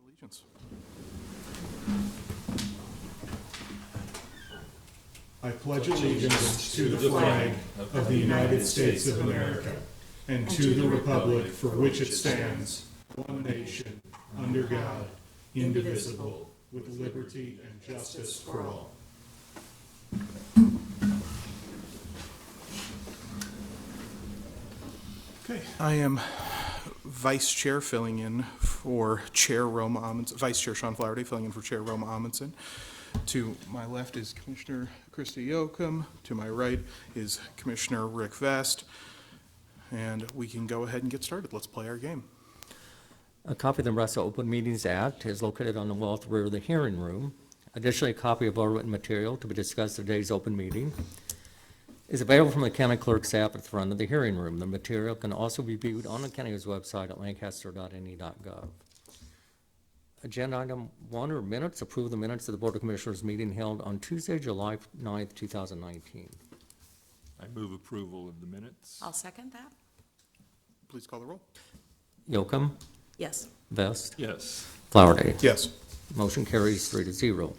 allegiance. I pledge allegiance to the flag of the United States of America and to the republic for which it stands, one nation, under God, indivisible, with liberty and justice for all. Okay, I am Vice Chair filling in for Chair Roma Amundsen, Vice Chair Sean Flaherty filling in for Chair Roma Amundsen. To my left is Commissioner Christy Yoakum. To my right is Commissioner Rick Vest. And we can go ahead and get started. Let's play our game. A copy of the Nebraska Open Meetings Act is located on the wall at the rear of the hearing room. Additionally, a copy of our written material to be discussed at today's open meeting is available from the county clerk's app at the front of the hearing room. The material can also be viewed on the county's website at lancaster.ne.gov. Agenda item 1 are minutes. Approve the minutes of the Board of Commissioners meeting held on Tuesday, July 9th, 2019. I move approval of the minutes. I'll second that. Please call the roll. Yoakum, Yes. Vest, Yes. Flaherty. Yes. Motion carries 3-0.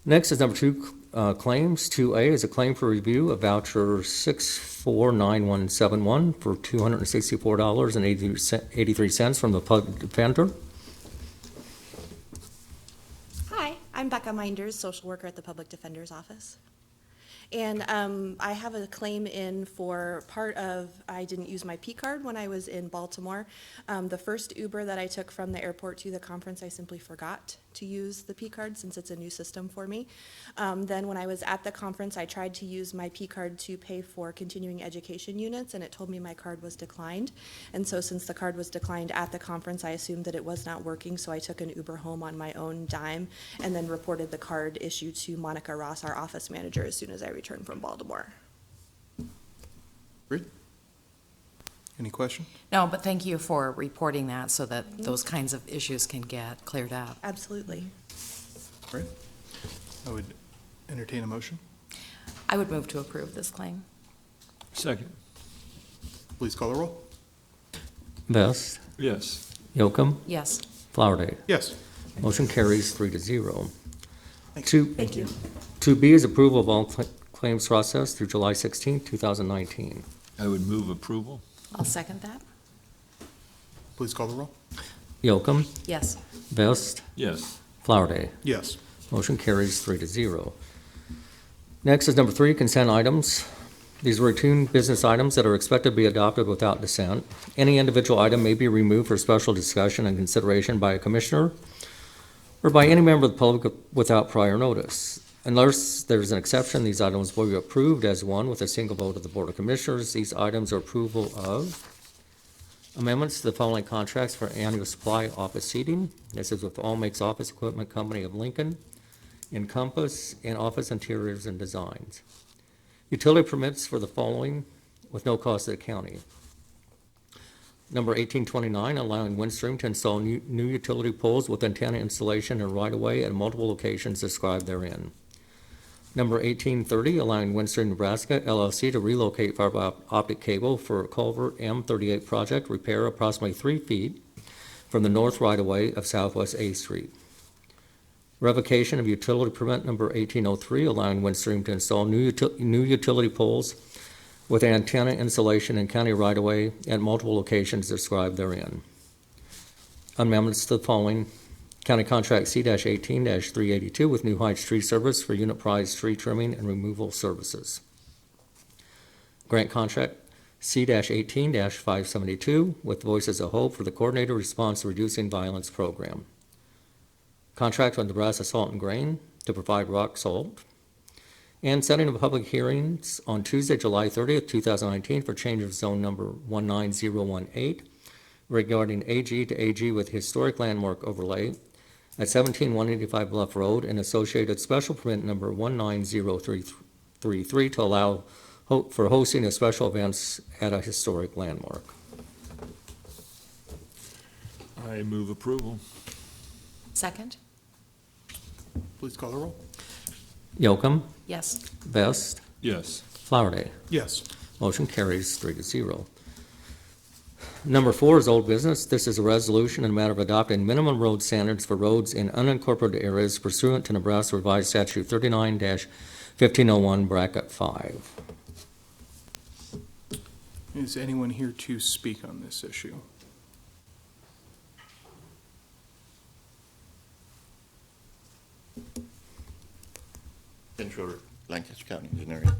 Next is number 2 claims. 2A is a claim for review of voucher 649171 for $264.83 from the public defender. Hi, I'm Becca Minders, social worker at the Public Defender's Office. And I have a claim in for part of, I didn't use my P card when I was in Baltimore. The first Uber that I took from the airport to the conference, I simply forgot to use the P card since it's a new system for me. Then when I was at the conference, I tried to use my P card to pay for continuing education units, and it told me my card was declined. And so since the card was declined at the conference, I assumed that it was not working, so I took an Uber home on my own dime and then reported the card issue to Monica Ross, our office manager, as soon as I returned from Baltimore. Reed? Any question? No, but thank you for reporting that so that those kinds of issues can get cleared up. Absolutely. Right. I would entertain a motion. I would move to approve this claim. Second. Please call the roll. Vest, Yes. Yoakum, Yes. Flaherty. Yes. Motion carries 3-0. Thanks. Thank you. 2B is approval of all claims processed through July 16, 2019. I would move approval. I'll second that. Please call the roll. Yoakum, Yes. Vest, Yes. Flaherty. Yes. Motion carries 3-0. Next is number 3, consent items. These are routine business items that are expected to be adopted without dissent. Any individual item may be removed for special discussion and consideration by a commissioner or by any member of the public without prior notice. Unless there's an exception, these items will be approved as one with a single vote of the Board of Commissioners. These items are approval of amendments to the following contracts for annual supply office seating. This is with All Makes Office Equipment Company of Lincoln, Encompass, and Office Interiors and Designs. Utility permits for the following with no cost to the county. Number 1829, allowing Windstream to install new utility poles with antenna installation and right-of-way at multiple locations described therein. Number 1830, allowing Windstream Nebraska LLC to relocate fiber optic cable for culvert M38 project, repair approximately 3 feet from the north right-of-way of Southwest A Street. Revocation of utility permit number 1803, allowing Windstream to install new utility poles with antenna installation in county right-of-way at multiple locations described therein. Amendments to the following: County Contract C-18-382 with New Heights Tree Service for unit price tree trimming and removal services. Grant Contract C-18-572 with Voices of Hope for the Coordinated Response to Reducing Violence Program. Contract with Nebraska Salt and Grain to provide rock salt. And setting of public hearings on Tuesday, July 30th, 2019 for change of zone number 19018 regarding AG to AG with historic landmark overlay at 17185 Bluff Road and associated special permit number 19033 to allow for hosting of special events at a historic landmark. I move approval. Second? Please call the roll. Yoakum, Yes. Vest, Yes. Flaherty. Yes. Motion carries 3-0. Number 4 is old business. This is a resolution in the matter of adopting minimum road standards for roads in unincorporated areas pursuant to Nebraska Revised Statute 39-1501, bracket 5. Is anyone here to speak on this issue? Ben Schroeder, Lancaster County Engineering.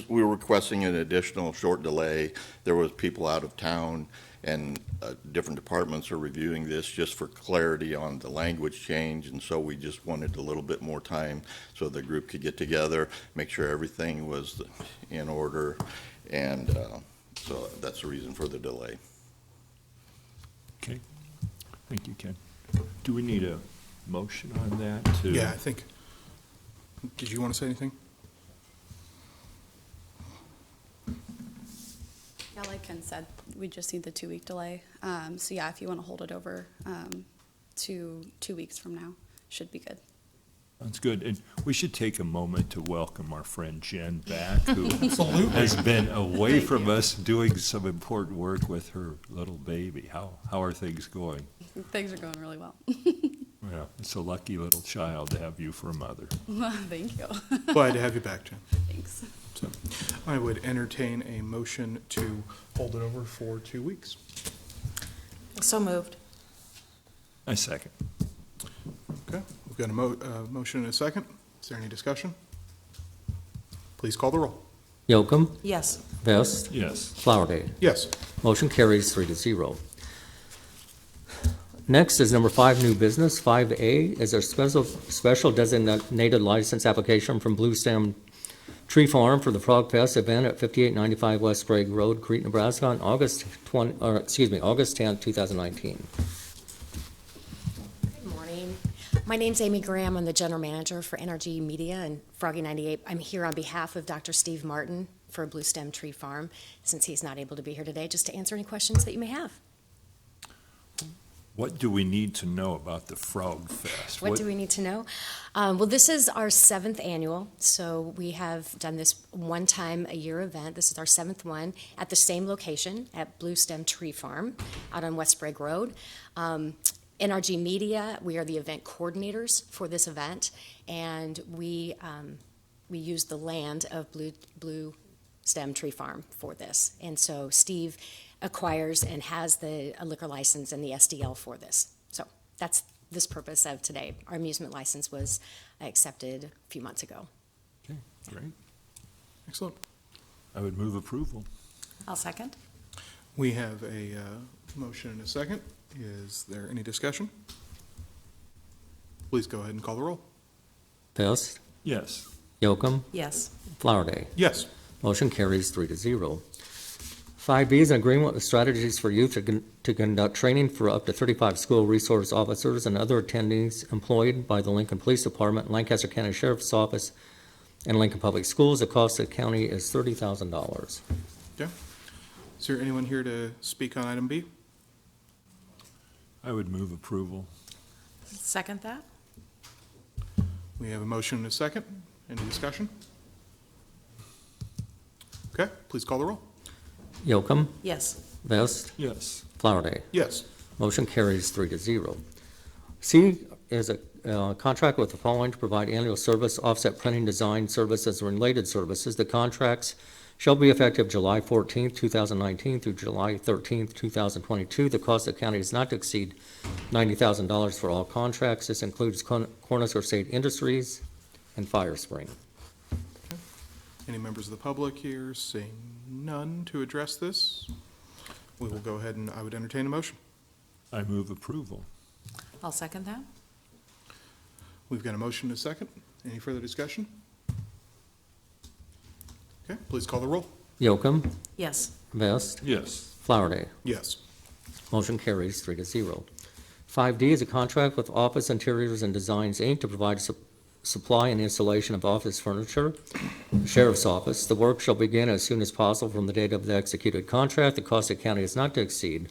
We were requesting an additional short delay. There was people out of town, and different departments are reviewing this just for clarity on the language change, and so we just wanted a little bit more time so the group could get together, make sure everything was in order, and so that's the reason for the delay. Okay, thank you, Ken. Do we need a motion on that to? Yeah, I think. Did you want to say anything? Yeah, like Ken said, we just need the 2-week delay. So yeah, if you want to hold it over to 2 weeks from now, should be good. That's good, and we should take a moment to welcome our friend Jen back, who has been away from us doing some important work with her little baby. How are things going? Things are going really well. Well, it's a lucky little child to have you for a mother. Thank you. Glad to have you back, Jen. Thanks. So I would entertain a motion to hold it over for 2 weeks. So moved. I second. Okay, we've got a motion and a second. Is there any discussion? Please call the roll. Yocum, Yes. Vest, Yes. Flowerday. Yes. Motion carries 3-0. Next is number 5, new business. 5A is a special designated license application from Blue Stem Tree Farm for the Frog Fest event at 5895 West Sprague Road, Crete, Nebraska, on August 10th, 2019. Good morning. My name's Amy Graham. I'm the general manager for NRG Media and Froggy 98. I'm here on behalf of Dr. Steve Martin for Blue Stem Tree Farm, since he's not able to be here today, just to answer any questions that you may have. What do we need to know about the Frog Fest? What do we need to know? Well, this is our 7th annual, so we have done this one time a year event. This is our 7th one at the same location at Blue Stem Tree Farm out on West Sprague Road. NRG Media, we are the event coordinators for this event, and we use the land of Blue Stem Tree Farm for this. And so Steve acquires and has a liquor license and the SDL for this. So that's this purpose of today. Our amusement license was accepted a few months ago. Okay, great. Excellent. I would move approval. I'll second. We have a motion and a second. Is there any discussion? Please go ahead and call the roll. Vest, Yes. Yocum, Yes. Flowerday. Yes. Motion carries 3-0. 5B is an agreement with Strategies for Youth to conduct training for up to 35 school resource officers and other attendees employed by the Lincoln Police Department, Lancaster County Sheriff's Office, and Lincoln Public Schools. The cost of the county is $30,000. Okay. Is there anyone here to speak on item B? I would move approval. Second that? We have a motion and a second. Any discussion? Okay, please call the roll. Yocum, Yes. Vest, Yes. Flowerday. Yes. Motion carries 3-0. C is a contract with the following to provide annual service offset printing design services and related services. The contracts shall be effective July 14th, 2019 through July 13th, 2022. The cost of the county is not to exceed $90,000 for all contracts. This includes Cornhusker State Industries and Fire Spring. Any members of the public here? Seeing none to address this, we will go ahead and I would entertain a motion. I move approval. I'll second that. We've got a motion and a second. Any further discussion? Okay, please call the roll. Yocum, Yes. Vest, Yes. Flowerday. Yes. Motion carries 3-0. 5D is a contract with Office Interiors and Designs, Inc. to provide supply and installation of office furniture. Sheriff's Office. The work shall begin as soon as possible from the date of the executed contract. The cost of the county is not to exceed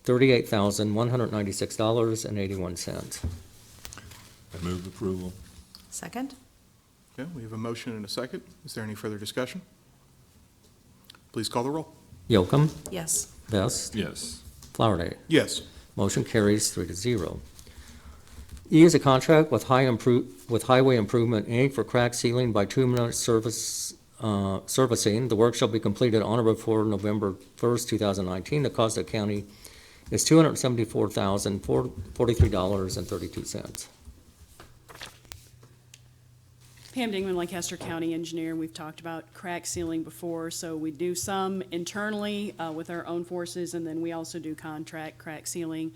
$38,196.81. I move approval. Second? Okay, we have a motion and a second. Is there any further discussion? Please call the roll. Yocum, Yes. Vest, Yes. Flowerday. Yes. Motion carries 3-0. E is a contract with Highway Improvement, Inc. for crack sealing bituminous servicing. The work shall be completed on or before November 1st, 2019. The cost of the county is $274,043.32. Pam Dingman, Lancaster County Engineer. We've talked about crack sealing before, so we do some internally with our own forces, and then we also do contract crack sealing.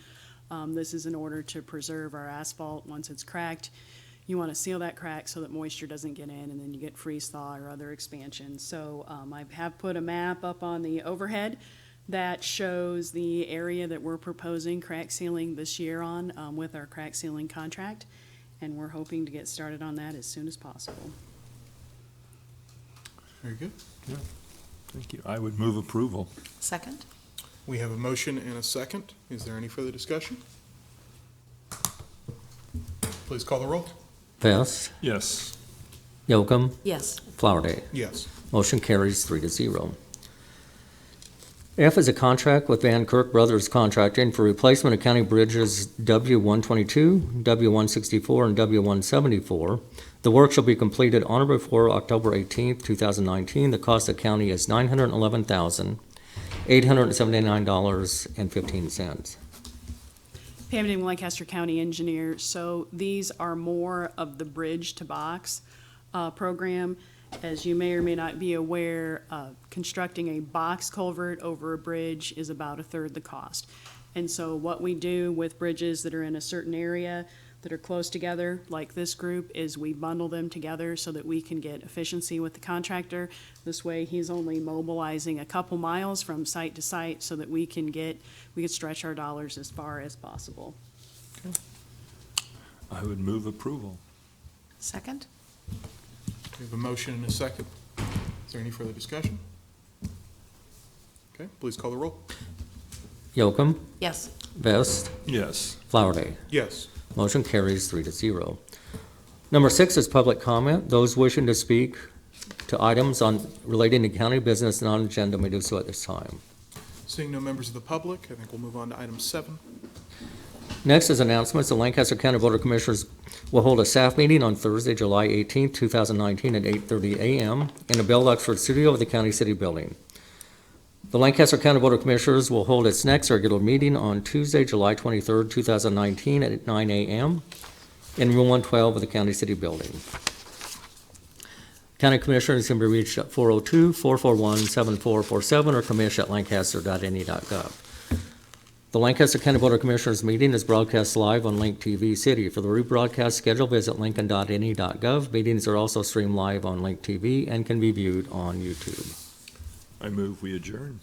This is in order to preserve our asphalt once it's cracked. You want to seal that crack so that moisture doesn't get in, and then you get freeze thaw or other expansion. So I have put a map up on the overhead that shows the area that we're proposing crack sealing this year on with our crack sealing contract. And we're hoping to get started on that as soon as possible. Very good. Thank you. I would move approval. Second? We have a motion and a second. Is there any further discussion? Please call the roll. Vest, Yes. Yocum, Yes. Flowerday. Yes. Motion carries 3-0. F is a contract with Van Kirk Brothers Contracting for replacement of county bridges W-122, W-164, and W-174. The work shall be completed on or before October 18th, 2019. The cost of county is $911,879.15. Pam Dingman, Lancaster County Engineer. So these are more of the bridge to box program. As you may or may not be aware, constructing a box culvert over a bridge is about a third the cost. And so what we do with bridges that are in a certain area that are close together, like this group, is we bundle them together so that we can get efficiency with the contractor. This way, he's only mobilizing a couple miles from site to site so that we can stretch our dollars as far as possible. I would move approval. Second? We have a motion and a second. Is there any further discussion? Okay, please call the roll. Yocum, Yes. Vest, Yes. Flowerday. Yes. Motion carries 3-0. Number 6 is public comment. Those wishing to speak to items relating to county business non-agenda may do so at this time. Seeing no members of the public, I think we'll move on to item 7. Next is announcements. The Lancaster County Board of Commissioners will hold a staff meeting on Thursday, July 18th, 2019 at 8:30 a.m. in the Bell Luxford Studio of the County City Building. The Lancaster County Board of Commissioners will hold its next regular meeting on Tuesday, July 23rd, 2019 at 9 a.m. in Room 112 of the County City Building. County Commissioners can be reached at 402-441-7447 or commish@lancaster.ne.gov. The Lancaster County Board of Commissioners meeting is broadcast live on Link TV City. For the rebroadcast schedule, visit lincoln.ne.gov. Meetings are also streamed live on Link TV and can be viewed on YouTube. I move we adjourn.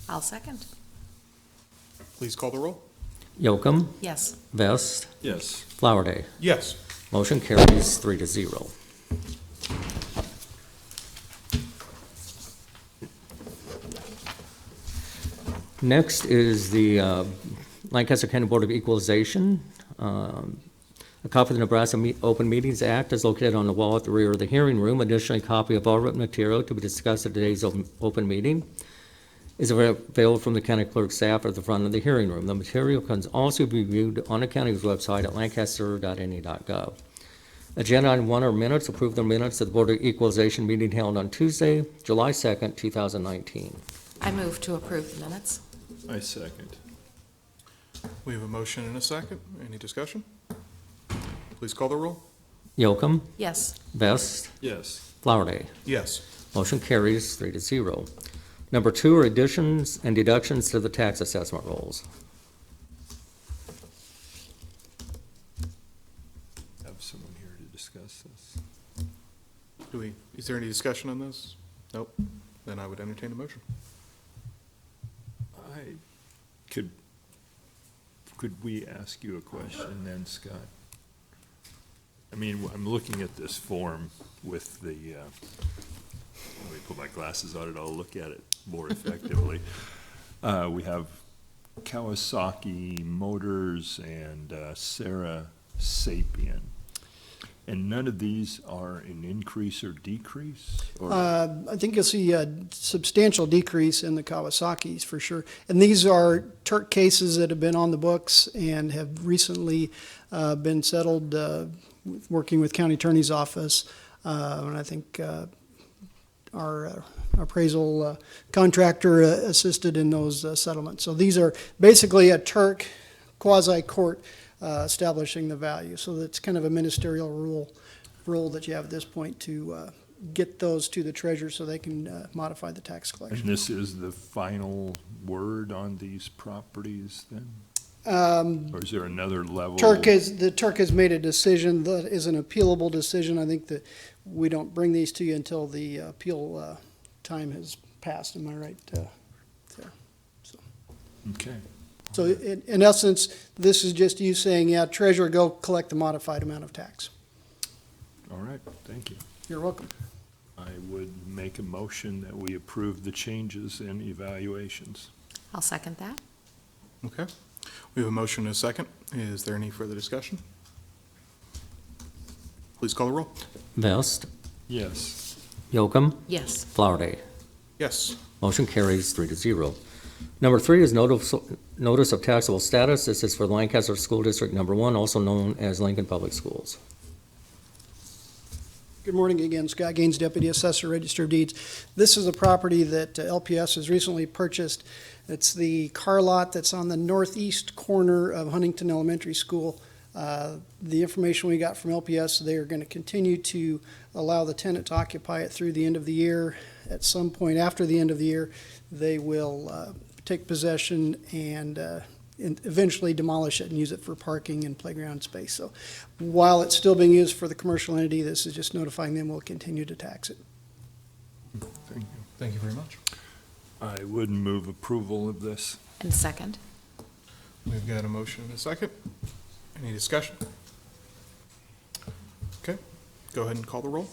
I'll second. Please call the roll. Yocum, Yes. Vest, Yes. Flowerday. Yes. Motion carries 3-0. Next is the Lancaster County Board of Equalization. A copy of the Nebraska Open Meetings Act is located on the wall at the rear of the hearing room. Additionally, a copy of all written material to be discussed at today's open meeting is available from the county clerk's staff at the front of the hearing room. The material can also be viewed on the county's website at lancaster.ne.gov. Agenda item 1 are minutes. Approve the minutes of the Board of Equalization meeting held on Tuesday, July 2nd, 2019. I move to approve the minutes. I second. We have a motion and a second. Any discussion? Please call the roll. Yocum, Yes. Vest, Yes. Flowerday. Yes. Motion carries 3-0. Number 2 are additions and deductions to the tax assessment rolls. Have someone here to discuss this. Is there any discussion on this? Nope. Then I would entertain a motion. Could we ask you a question then, Scott? I mean, I'm looking at this form with the, let me put my glasses on and I'll look at it more effectively. We have Kawasaki Motors and Sarah Sapien. And none of these are an increase or decrease? Or I think you'll see a substantial decrease in the Kawasaki's for sure. And these are Turk cases that have been on the books and have recently been settled, working with county attorney's office. And I think our appraisal contractor assisted in those settlements. So these are basically a Turk quasi-court establishing the value. So that's kind of a ministerial rule that you have at this point to get those to the treasurer so they can modify the tax And collection. this is the final word on these properties then? Or is there another level? The Turk has made a decision that is an appealable decision. I think that we don't bring these to you until the appeal time has passed. Am I right there? So. Okay. So in essence, this is just you saying, yeah, treasurer, go collect the modified amount of tax. All right, thank you. You're welcome. I would make a motion that we approve the changes and evaluations. I'll second that. Okay. We have a motion and a second. Is there any further discussion? Please call the roll. Vest, Yes. Yocum, Yes. Flowerday. Yes. Motion carries 3-0. Number 3 is notice of taxable status. This is for Lancaster School District Number 1, also known as Lincoln Public Schools. Good morning again, Scott Gaines, Deputy Assessor, Register of Deeds. This is a property that LPS has recently purchased. It's the car lot that's on the northeast corner of Huntington Elementary School. The information we got from LPS, they are going to continue to allow the tenant to occupy it through the end of the year. At some point after the end of the year, they will take possession and eventually demolish it and use it for parking and playground space. So while it's still being used for the commercial entity, this is just notifying them we'll continue to tax it. Thank you. Thank you very much. I would move approval of this. And second. We've got a motion and a second. Any discussion? Okay. Go ahead and call the roll.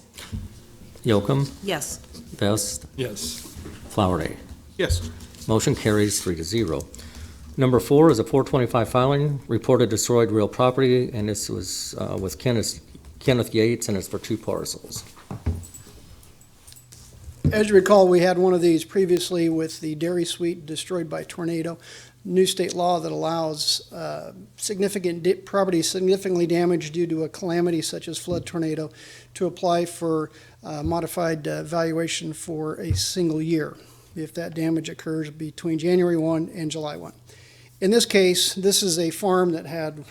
Yocum, Yes. Vest, Yes. Flowerday. Yes. Motion carries 3-0. Number 4 is a 425 filing, reported destroyed real property, and this was with Kenneth Yates, and it's for 2 parcels. As you recall, we had one of these previously with the dairy suite destroyed by tornado. New state law that allows property significantly damaged due to a calamity such as flood, tornado, to apply for modified valuation for a single year if that damage occurs between January 1 and July 1. In this case, this is a farm that had,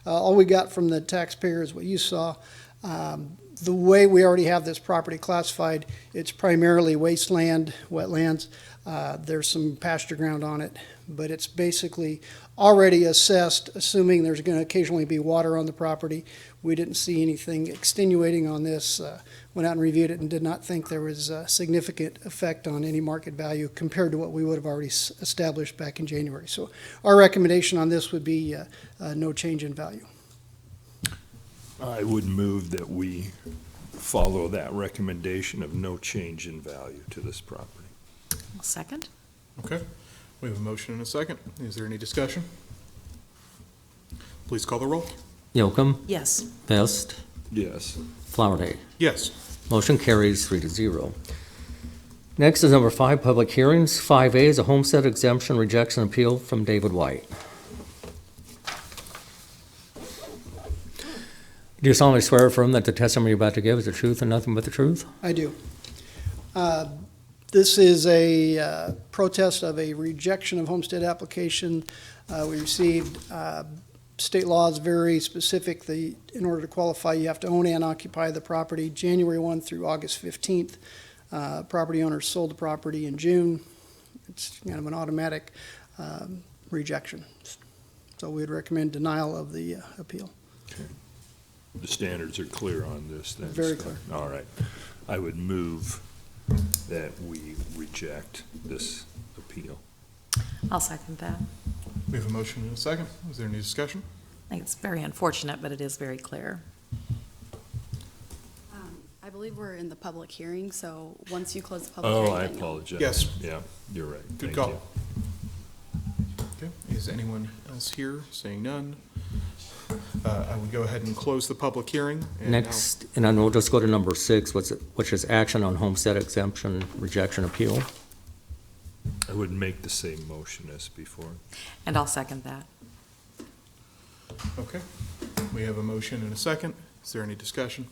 all we got from the taxpayer is what you saw. The way we already have this property classified, it's primarily wasteland, wetlands. There's some pasture ground on it, but it's basically already assessed, assuming there's going to occasionally be water on the property. We didn't see anything extenuating on this. Went out and reviewed it and did not think there was a significant effect on any market value compared to what we would have already established back in January. So our recommendation on this would be no change in value. I would move that we follow that recommendation of no change in value to this property. I'll second. Okay. We have a motion and a second. Is there any discussion? Please call the roll. Yocum, Yes. Vest, Yes. Flowerday. Yes. Motion carries 3-0. Next is number 5, public hearings. 5A is a homestead exemption rejection appeal from David White. Do you solemnly swear or affirm that the testimony you're about to give is the truth and nothing but the truth? I do. This is a protest of a rejection of homestead application. We received, state law is very specific. In order to qualify, you have to own and occupy the property January 1 through August 15th. Property owner sold the property in June. It's kind of an automatic rejection. So we would recommend denial of the appeal. The standards are clear on this then? Very Scott? clear. All right. I would move that we reject this appeal. I'll second that. We have a motion and a second. Is there any discussion? I think it's very unfortunate, but it is very clear. I believe we're in the public hearing, so once you close the public Oh, hearing. I then you'll- apologize. Yes. Yeah, you're right. Good Thank call. you. Okay. Is anyone else here? Saying none. I would go ahead and close the public hearing. And now- Next, and then we'll just go to number 6, which is action on homestead exemption rejection appeal. I would make the same motion as before. And I'll second that. Okay, we have a motion and a second. Is there any discussion?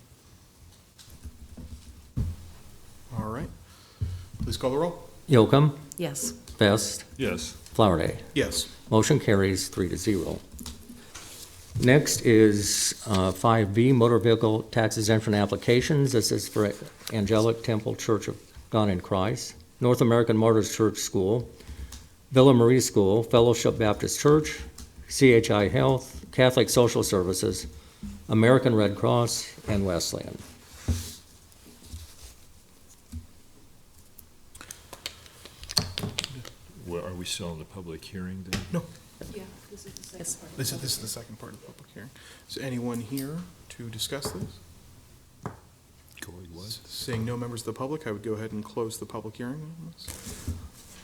All right, please call the roll. Yocum, Yes. Vest, Yes. Flowerday. Yes. Motion carries 3-0. Next is 5B, motor vehicle tax exemption applications. This is for Angelic Temple Church of God in Christ, North American Martyrs Church School, Villa Marie School, Fellowship Baptist Church, CHI Health, Catholic Social Services, American Red Cross, and Wesleyan. Well, are we still in the public hearing then? No, Yes. this is the second part of the public hearing. Is anyone here to discuss this? Corey was. Seeing no members of the public, I would go ahead and close the public hearing on this.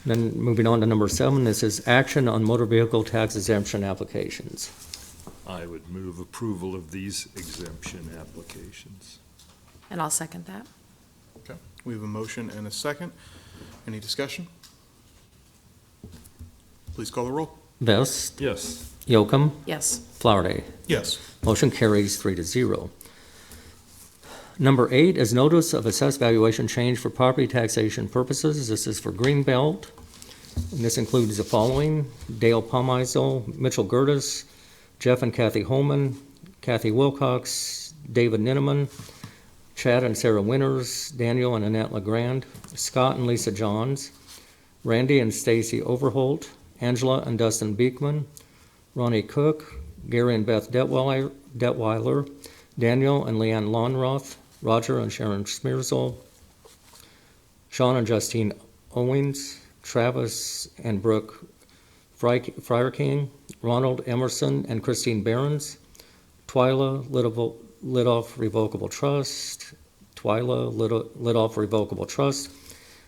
Then moving on to number 7, this is action on motor vehicle tax exemption applications. I would move approval of these exemption applications. And I'll second that. Okay, we have a motion and a second. Any discussion? Please call the roll. Vest, Yes. Yocum, Yes. Flowerday. Yes. Motion carries 3-0. Number 8 is notice of assessed valuation change for property taxation purposes. This is for Greenbelt. And this includes the following: Dale Pomeisel, Mitchell Gertis, Jeff and Kathy Holman, Kathy Wilcox, David Ninneman, Chad and Sarah Winters, Daniel and Annette LeGrand, Scott and Lisa Johns, Randy and Stacy Overholt, Angela and Dustin Beekman, Ronnie Cook, Gary and Beth Detweiler, Daniel and Leanne Lonroth, Roger and Sharon Smearsall, Sean and Justine Owens, Travis and Brooke Friarking, Ronald Emerson and Christine Behrens, Twyla Lidoff Revocable Trust,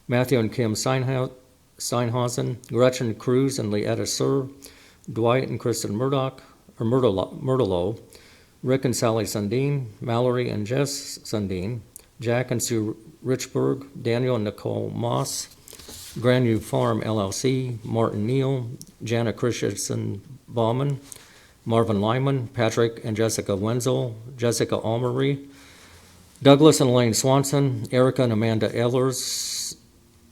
Matthew and Kim Steinhausen, Gretchen Cruz and Leetta Sir, Dwight and Kristen Murdelow, Rick and Sally Sundin, Mallory and Jess Sundin, Jack and Sue Richburg, Daniel and Nicole Moss, Grandview Farm LLC, Martin Neal, Jana Christensen Bauman, Marvin Lyman, Patrick and Jessica Wenzel, Jessica Almery, Douglas and Elaine Swanson, Erica and Amanda Ehlers,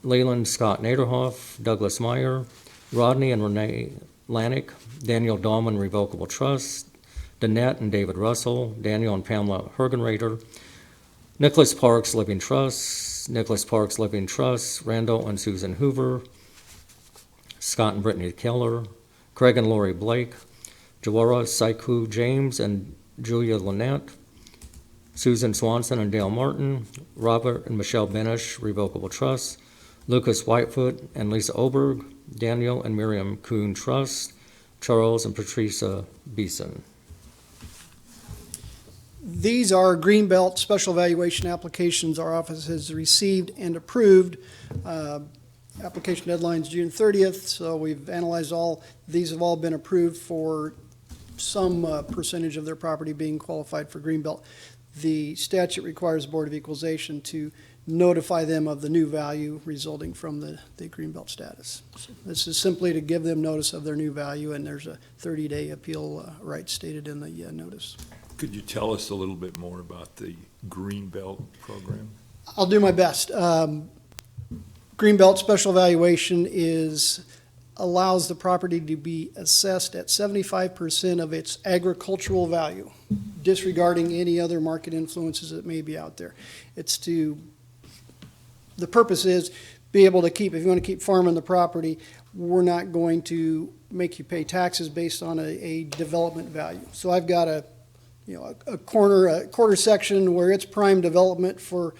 Leland Scott Naderhoff, Douglas Meyer, Rodney and Renee Lanick, Daniel Dahlman Revocable Trust, Danette and David Russell, Daniel and Pamela Hergenrader, Nicholas Parks Living Trust, Randall and Susan Hoover, Scott and Brittany Keller, Craig and Lori Blake, Jawara Saiku James and Julia Lynette, Susan Swanson and Dale Martin, Robert and Michelle Benish Revocable Trust, Lucas Whitefoot and Lisa Oberg, Daniel and Miriam Kuhn Trust, Charles and Patricia Beeson. These are Greenbelt special valuation applications our office has received and approved. Application deadline's June 30th, so we've analyzed all. These have all been approved for some percentage of their property being qualified for Greenbelt. The statute requires the Board of Equalization to notify them of the new value resulting from the Greenbelt status. So this is simply to give them notice of their new value, and there's a 30-day appeal right stated in the notice. Could you tell us a little bit more about the Greenbelt program? I'll do my best. Greenbelt special valuation allows the property to be assessed at 75% of its agricultural value, disregarding any other market influences that may be out there. The purpose is be able to keep, if you want to keep farming the property, we're not going to make you pay taxes based on a development value. So I've got a quarter section where it's prime development for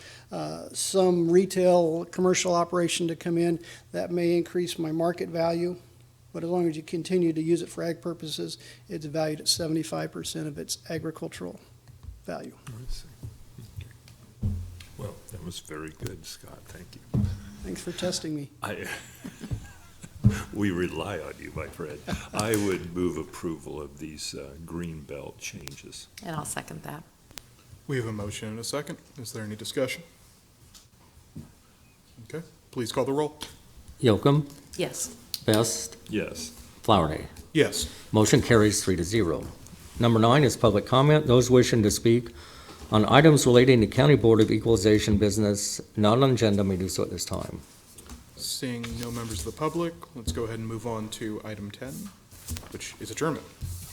some retail commercial operation to come in. That may increase my market value, but as long as you continue to use it for ag purposes, it's valued at 75% of its agricultural value. I see. Okay. Well, that was very good, Scott. Thank you. Thanks for testing me. We rely on you, my friend. I would move approval of these green belt changes. And I'll second that. We have a motion and a second. Is there any discussion? Okay, please call the roll. Yocum, Yes. Best, Yes. Flowerday. Yes. Motion carries 3-0. Number 9 is public comment. Those wishing to speak on items relating to County Board of Equalization business not on agenda may do so at this time. Seeing no members of the public, let's go ahead and move on to item 10, which is adjournment.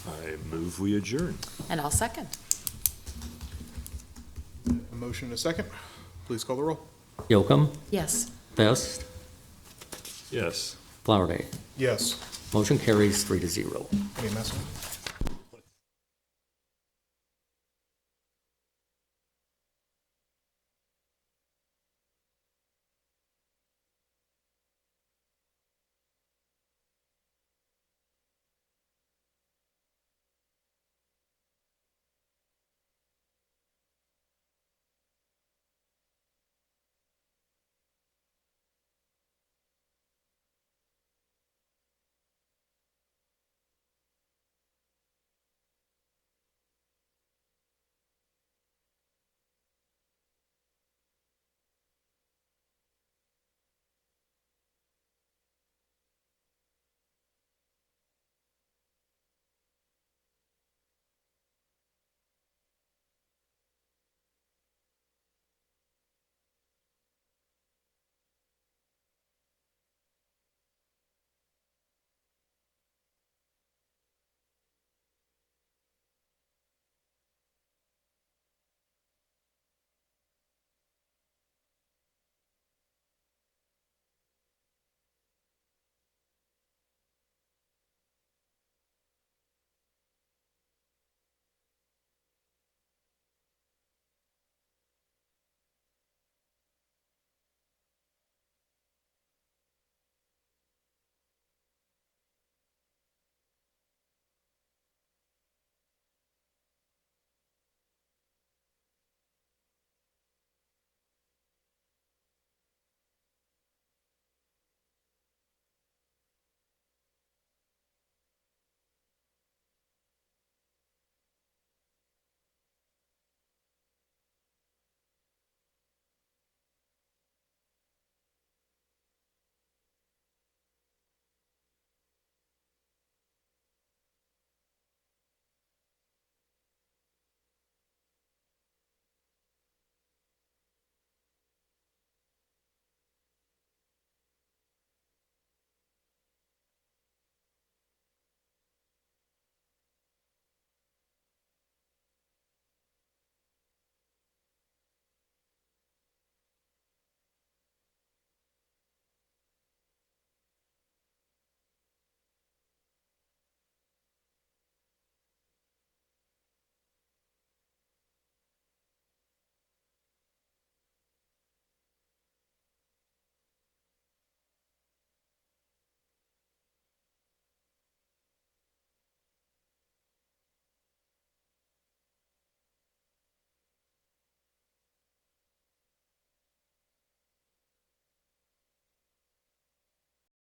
I move we adjourn. And I'll second. A motion and a second. Please call the roll. Yocum, Yes. Best, Yes. Flowerday. Yes. Motion carries 3-0. Any message?